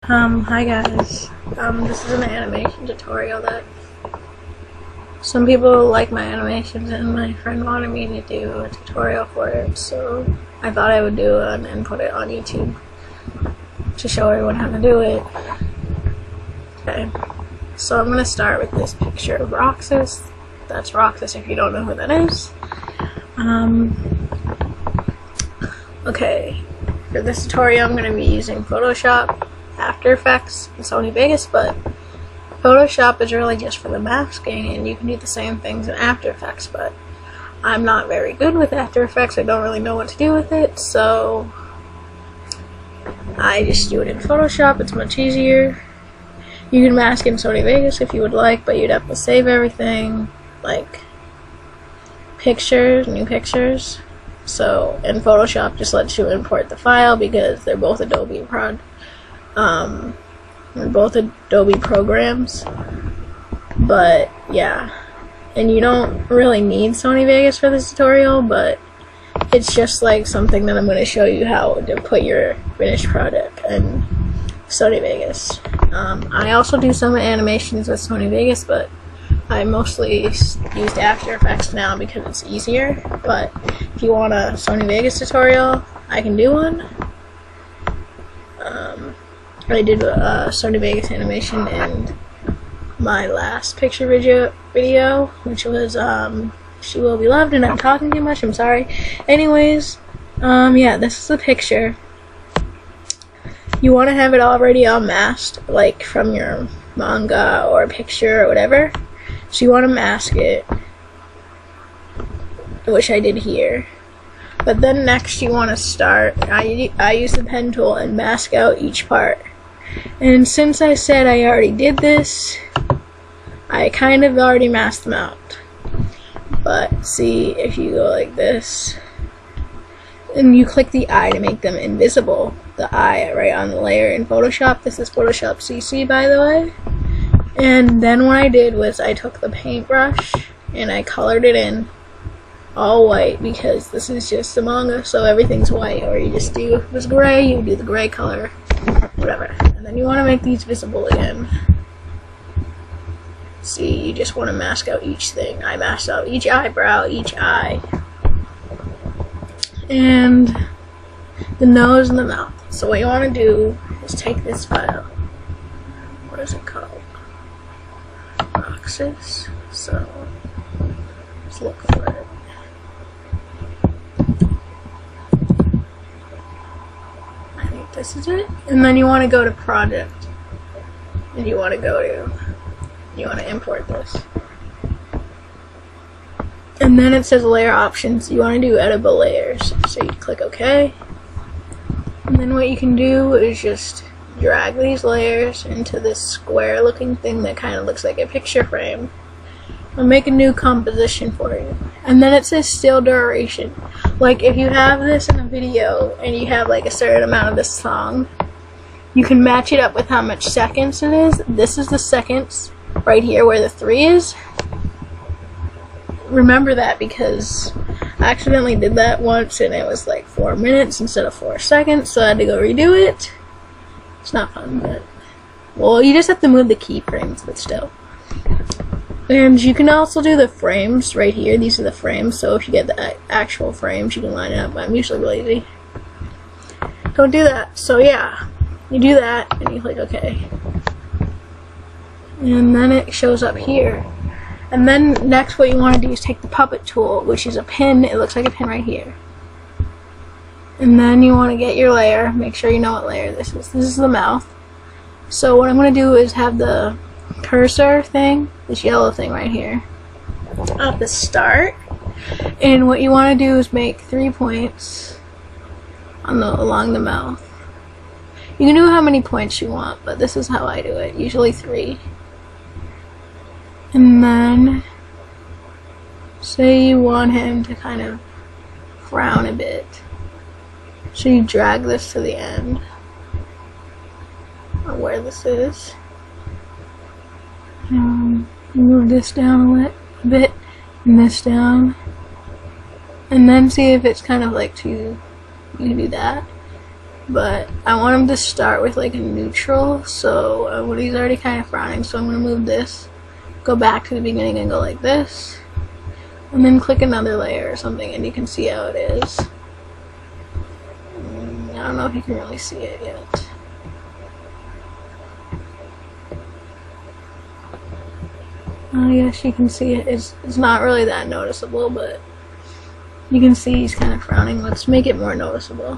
Hi guys. This is an animation tutorial that some people like my animations and my friend wanted me to do a tutorial for it, so I thought I would do it and put it on YouTube to show everyone how to do it. Okay, so I'm going to start with this picture of Roxas. That's Roxas if you don't know who that is. Okay, for this tutorial I'm going to be using Photoshop, After Effects, and Sony Vegas, but Photoshop is really just for the masking, and you can do the same things in After Effects, but I'm not very good with After Effects. I don't really know what to do with it, so I just do it in Photoshop. It's much easier. You can mask in Sony Vegas if you would like, but you'd have to save everything, like pictures, new pictures. So, and Photoshop just lets you import the file because they're both Adobe programs. But yeah, and you don't really need Sony Vegas for this tutorial, but it's just like something that I'm going to show you how to put your finished product in Sony Vegas. I also do some animations with Sony Vegas, but I mostly used After Effects now because it's easier. But if you want a Sony Vegas tutorial, I can do one. I did a Sony Vegas animation in my last picture video, which was She Will Be Loved, and I'm talking too much, I'm sorry. Anyways, yeah, this is the picture. You want to have it already unmasked, like from your manga or picture or whatever. So you want to mask it, which I did here. But then next you want to start, I use the pen tool and mask out each part. And since I said I already did this, I kind of already masked them out. But see, if you go like this, and you click the eye to make them invisible, the eye right on the layer in Photoshop. This is Photoshop CC, by the way. And then what I did was I took the paintbrush and I colored it in all white, because this is just a manga, so everything's white. Or you just do, if it was gray, you do the gray color, whatever. And then you want to make these visible again. See, you just want to mask out each thing. I masked out each eyebrow, each eye, and the nose and the mouth. So what you want to do is take this file. What is it called? Roxas. So let's look for it. I think this is it. And then you want to go to Project, and you want to import this. And then it says layer options. You want to do editable layers. So you click OK. And then what you can do is just drag these layers into this square looking thing that kind of looks like a picture frame. I'll make a new composition for you. And then it says still duration. Like if you have this in a video and you have like a certain amount of this song, you can match it up with how much seconds it is. This is the seconds right here where the 3 is. Remember that, because I accidentally did that once and it was like 4 minutes instead of 4 seconds, so I had to go redo it. It's not fun, but well, you just have to move the keyframes, but still. And you can also do the frames right here. These are the frames, so if you get the actual frames, you can line it up, but I'm usually lazy. Don't do that. So yeah, you do that and you click OK. And then it shows up here. And then next what you want to do is take the puppet tool, which is a pin. It looks like a pin right here. And then you want to get your layer. Make sure you know what layer this is. This is the mouth. So what I'm going to do is have the cursor thing, this yellow thing right here, at the start. And what you want to do is make 3 points along the mouth. You can do how many points you want, but this is how I do it. Usually 3. And then say you want him to kind of frown a bit, so you drag this to the end of where this is. Move this down a bit, and this down, and then see if it's kind of like too. You can do that. but I want him to start with like a neutral, so when he's already kind of frowning, so I'm going to move this, go back to the beginning and go like this, and then click another layer or something, and you can see how it is. I don't know if you can really see it yet. Oh yes, you can see it. It's not really that noticeable, but you can see he's kind of frowning. Let's make it more noticeable.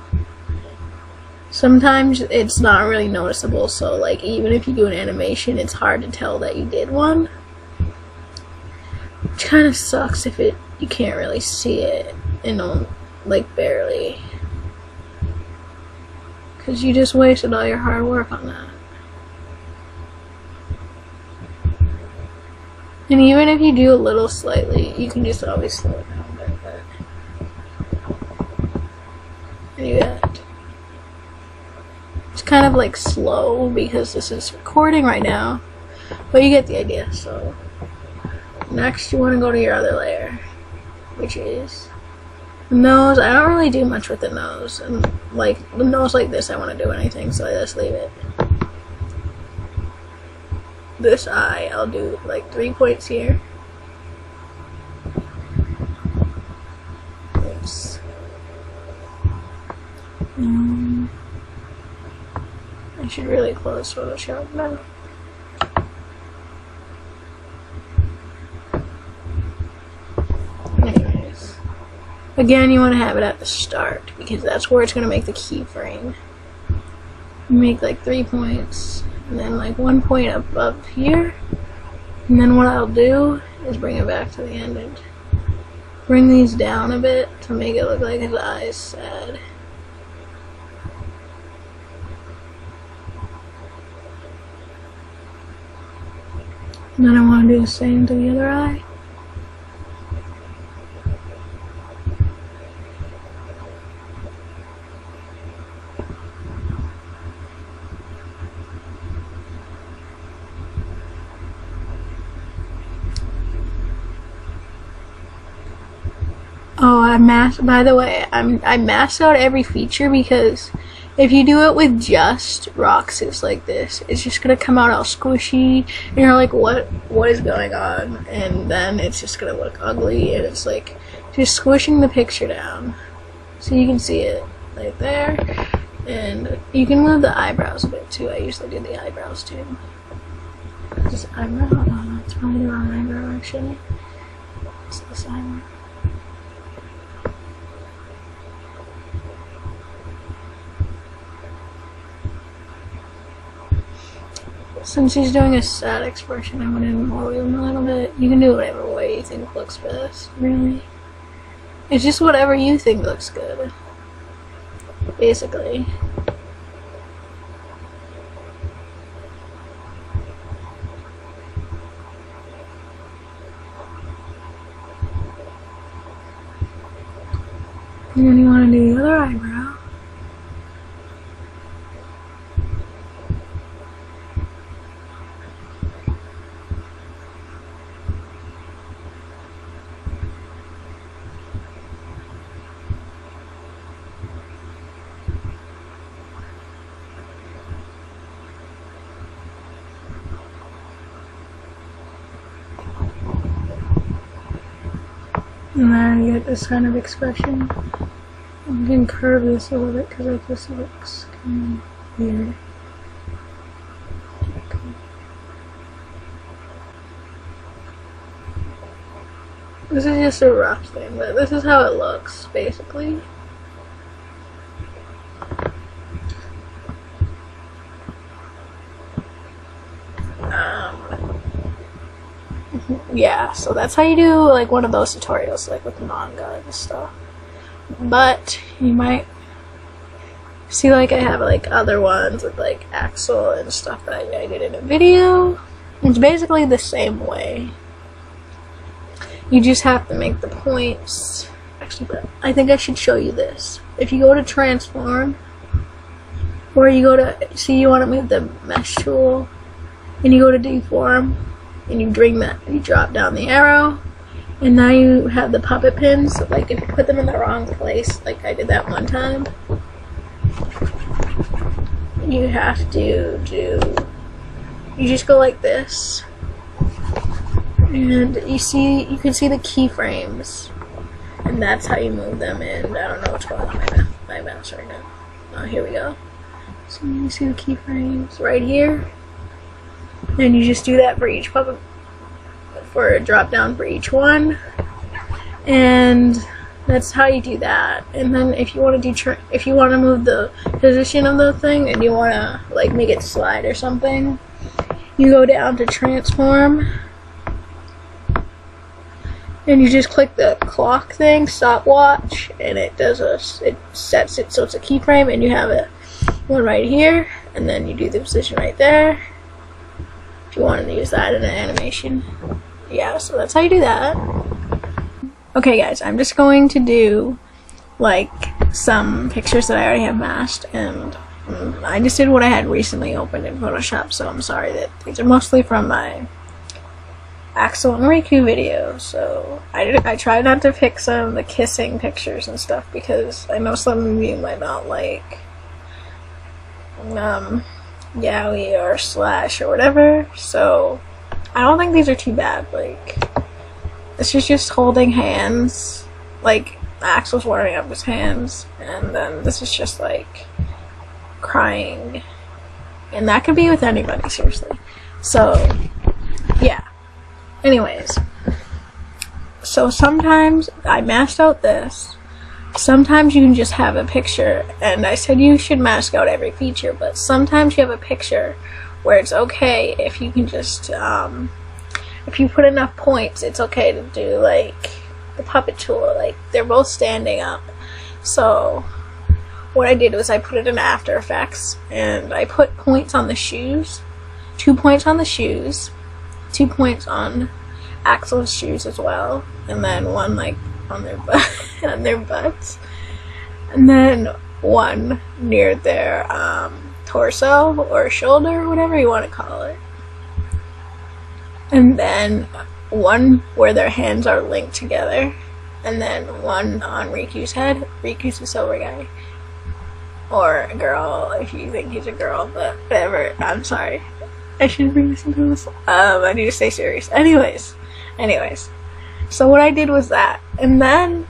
Sometimes it's not really noticeable, so like even if you do an animation, it's hard to tell that you did one. Which kind of sucks if you can't really see it, like barely. Because you just wasted all your hard work on that. And even if you do a little slightly, you can just always slow it down a bit. And you got it. It's kind of like slow because this is recording right now, but you get the idea. So next you want to go to your other layer, which is the nose. I don't really do much with the nose, and like the nose like this I want to do anything, so I just leave it. This eye, I'll do like 3 points here. Oops. I should really close Photoshop now. Anyways. Again, you want to have it at the start, because that's where it's going to make the keyframe. Make like 3 points. And then like 1 point above here, and then what I'll do is bring it back to the end and bring these down a bit to make it look like his eyes sad. And then I want to do the same to the other eye. Oh, by the way, I masked out every feature because if you do it with just Roxas like this, it's just gonna come out all squishy, and you're like, what is going on? And then it's just gonna look ugly, and it's like just squishing the picture down so you can see it right there. And you can move the eyebrows a bit too. I usually do the eyebrows too. This eyebrow, oh, that's probably the wrong eyebrow actually. It's this eyebrow. Since he's doing a sad expression, I went in and lowered him a little bit. You can do whatever way you think looks best, really. It's just whatever you think looks good, basically. And then you want to do the other eyebrow. And then you get this kind of expression. I'm going to curve this a little bit because like this looks kind of weird. Okay. This is just a rough thing, but this is how it looks, basically. Yeah, so that's how you do like one of those tutorials, like with manga and stuff. But you might see like I have like other ones with like Axel and stuff that I did in a video. It's basically the same way. You just have to make the points. Actually, but I think I should show you this. If you go to transform, or you go to, see you want to move the mesh tool, and you go to deform, and you you drop down the arrow, and now you have the puppet pins. Like if you put them in the wrong place, like I did that one time, you have to do, you just go like this, and you can see the keyframes, and that's how you move them in. I don't know what's going on with my mouse right now. Oh, here we go. So you see the keyframes right here, and you just do that for each puppet, for a drop down for each one, and that's how you do that. And then if you want to do, if you want to move the position of the thing and you want to like make it slide or something, you go down to transform, and you just click the clock thing, stopwatch, and it sets it so it's a keyframe, and you have one right here, and then you do the position right there if you wanted to use that in an animation. Yeah, so that's how you do that. Okay guys, I'm just going to do like some pictures that I already have masked, and I just did what I had recently opened in Photoshop, so I'm sorry that these are mostly from my Axel and Riku video. So I tried not to pick some of the kissing pictures and stuff because I know some of you might not like yaoi or slash or whatever, so I don't think these are too bad. Like, this is just holding hands, like Axel's warming up his hands, and then this is just like crying, and that could be with anybody, seriously. So yeah, anyways, so sometimes I masked out this, sometimes you can just have a picture, and I said you should mask out every feature, but sometimes you have a picture where it's okay if you can just if you put enough points, it's okay to do like the puppet tool, like they're both standing up. So what I did was I put it in After Effects, and I put points on the shoes, 2 points on the shoes, 2 points on Axel's shoes as well, and then one like on their butt, on their butts, and then one near their torso or shoulder, whatever you want to call it, and then one where their hands are linked together, and then one on Riku's head. Riku's a silver guy, or a girl if you think he's a girl, but whatever. I'm sorry, I shouldn't bring this into this. I need to stay serious. Anyways, so what I did was that, and then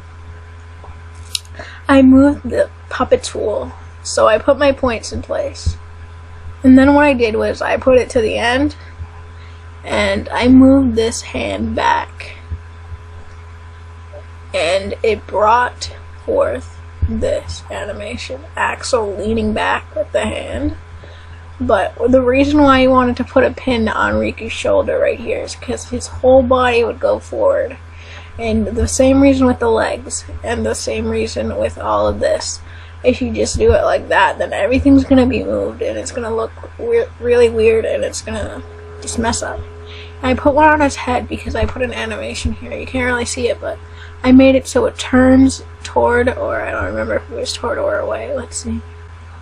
I moved the puppet tool, so I put my points in place, and then what I did was I put it to the end, and I moved this hand back, and it brought forth this animation, Axel leaning back with the hand. But the reason why I wanted to put a pin on Riku's shoulder right here is because his whole body would go forward, and the same reason with the legs, and the same reason with all of this. If you just do it like that, then everything's gonna be moved, and it's gonna look really weird, and it's gonna just mess up. I put one on his head because I put an animation here. You can't really see it, but I made it so it turns toward, or I don't remember if it was toward or away. Let's see.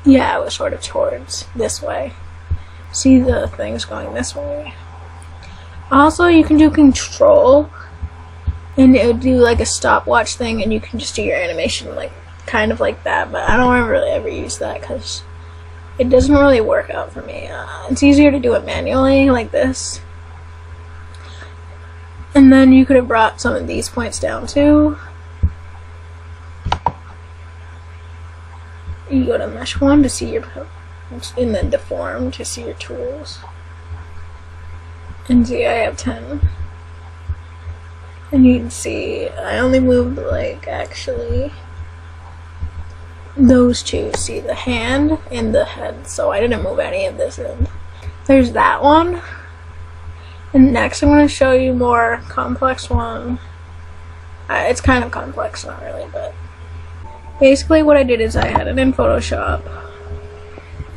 Yeah, it was sort of towards this way. See the things going this way. Also, you can do control, and it would do like a stopwatch thing, and you can just do your animation like kind of like that, but I don't really ever use that because it doesn't really work out for me. It's easier to do it manually like this. And then you could have brought some of these points down too. You go to mesh 1 to see your, and then deform to see your tools. And see, I have 10. And you can see I only moved like actually those two. See the hand and the head, so I didn't move any of this in. There's that one. And next I'm going to show you more complex one. It's kind of complex, not really, but basically what I did is I had it in Photoshop,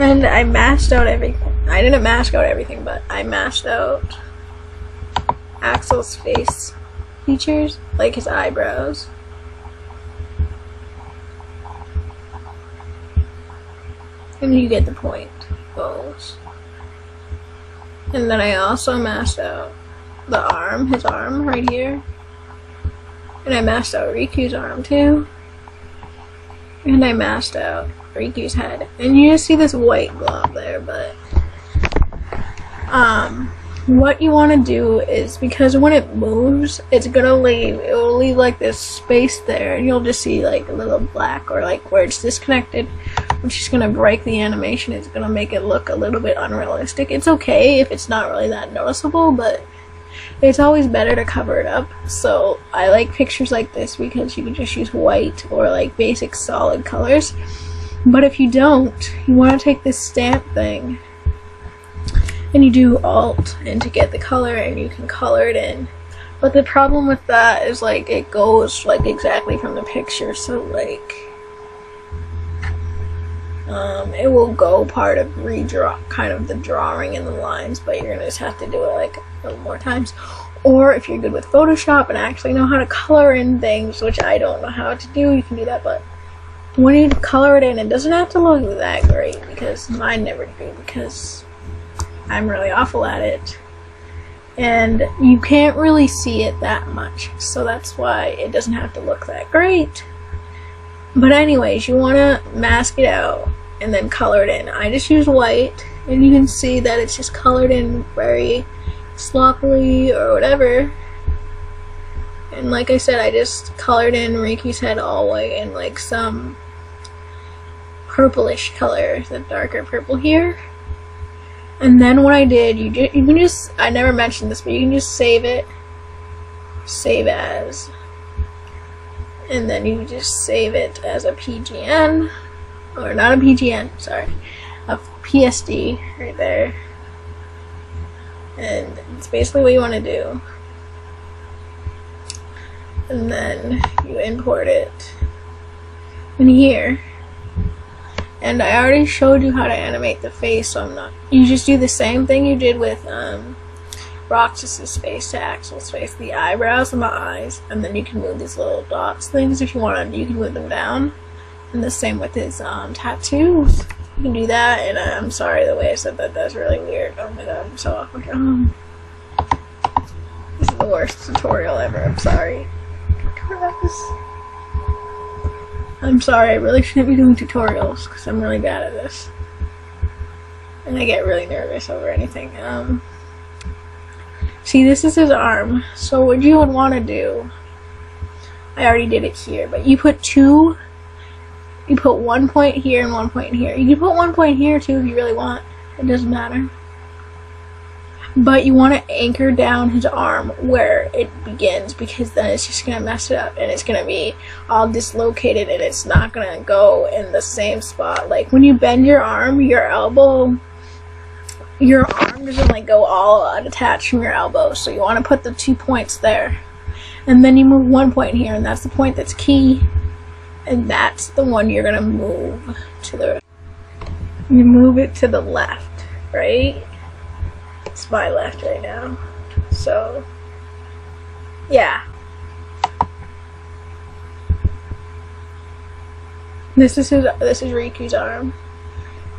and I masked out everything. I didn't mask out everything, but I masked out Axel's face features, like his eyebrows. And you get the point, those. And then I also masked out the arm, his arm right here. And I masked out Riku's arm too. And I masked out Riku's head, and you just see this white blob there, but what you want to do is, because when it moves, it will leave like this space there, and you'll just see like a little black, or like where it's disconnected, which is going to break the animation. It's going to make it look a little bit unrealistic. It's okay if it's not really that noticeable, but it's always better to cover it up. So I like pictures like this because you can just use white or like basic solid colors. But if you don't, you want to take this stamp thing and you do Alt and to get the color, and you can color it in. But the problem with that is like it goes like exactly from the picture, so like it will go part of redraw, kind of the drawing and the lines, but you're gonna just have to do it like a little more times. Or if you're good with Photoshop and actually know how to color in things, which I don't know how to do, you can do that. But when you color it in, it doesn't have to look that great, because mine never do, because I'm really awful at it, and you can't really see it that much, so that's why it doesn't have to look that great. But anyways, you want to mask it out and then color it in. I just use white, and you can see that it's just colored in very sloppily or whatever. And like I said, I just colored in Riku's head all white and like some purplish color, the darker purple here. And then what I did, you can just, I never mentioned this, but you can just save it, save as, and then you just save it as a PGN, or not a PGN, sorry, a PSD right there. And it's basically what you want to do. And then you import it in here. And I already showed you how to animate the face, so I'm not. You just do the same thing you did with Roxas's face to Axel's face, the eyebrows and the eyes, and then you can move these little dots things if you want to. You can move them down, and the same with his tattoos. You can do that. And I'm sorry the way I said that. That's really weird. Oh my god, I'm so awkward. This is the worst tutorial ever. I'm sorry. I'm sorry, I really shouldn't be doing tutorials because I'm really bad at this. And I get really nervous over anything. See, this is his arm. So what you would want to do, I already did it here, but you put 1 point here and 1 point here. You can put 1 point here too if you really want. It doesn't matter. But you want to anchor down his arm where it begins, because then it's just going to mess it up and it's going to be all dislocated and it's not going to go in the same spot. Like when you bend your arm, your arm doesn't like go all detached from your elbow. So you want to put the 2 points there. And then you move 1 point here, and that's the point that's key. And that's the one you're going to move to the, you move it to the left, right? It's my left right now, so yeah. This is Riku's arm,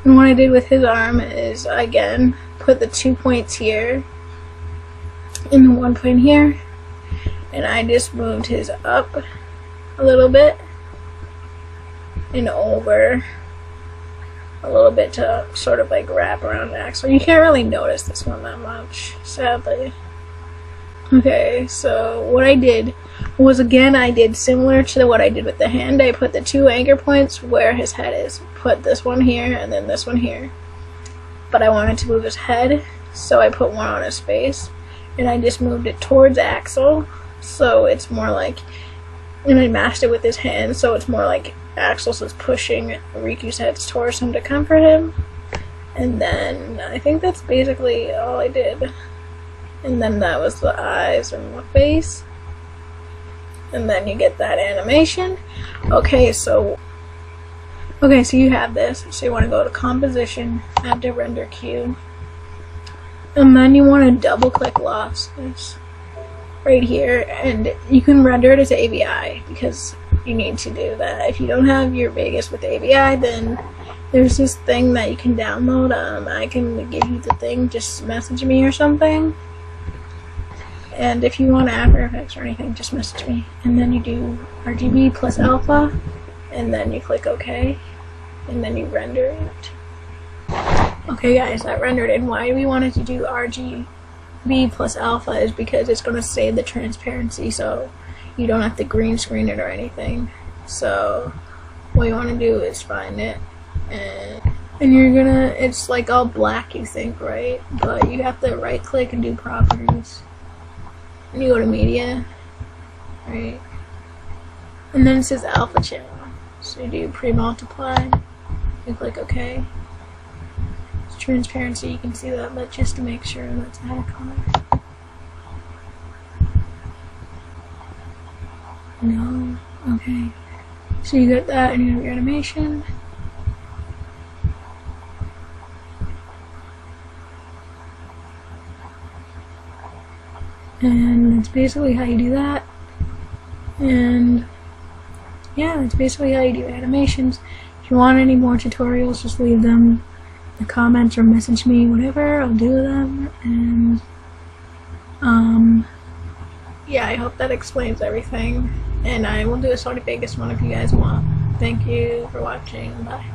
and what I did with his arm is, again, put the 2 points here and the 1 point here, and I just moved his up a little bit and over a little bit to sort of like wrap around the axle. You can't really notice this one that much, sadly. Okay, so what I did was, again, I did similar to what I did with the hand. I put the 2 anchor points where his head is. Put this one here and then this one here. But I wanted to move his head, so I put one on his face. And I just moved it towards Axel, so it's more like, and I masked it with his hand, so it's more like Axel's is pushing Riku's head towards him to comfort him. And then I think that's basically all I did. And then that was the eyes and the face. And then you get that animation. Okay, so you have this. So you want to go to composition, add to render queue. And then you want to double click losses right here, and you can render it as AVI because you need to do that. If you don't have your Vegas with AVI, then there's this thing that you can download. I can give you the thing, just message me or something. And if you want After Effects or anything, just message me. And then you do RGB plus alpha, and then you click OK. and then you render it. Okay guys, that rendered, and why we wanted to do RGB plus alpha is because it's going to save the transparency, so you don't have to green screen it or anything. So what you want to do is find it, and you're gonna, it's like all black, you think, right? But you have to right click and do properties, and you go to media, right? And then it says alpha channel, so you do pre-multiply, you click OK. It's transparency, you can see that, but just to make sure, let's add a color. No, okay. So you get that, and you have your animation. And that's basically how you do that. And yeah, that's basically how you do animations. If you want any more tutorials, just leave them in the comments or message me, whatever, I'll do them. And yeah, I hope that explains everything. And I will do a Sony Vegas one if you guys want. Thank you for watching. Bye.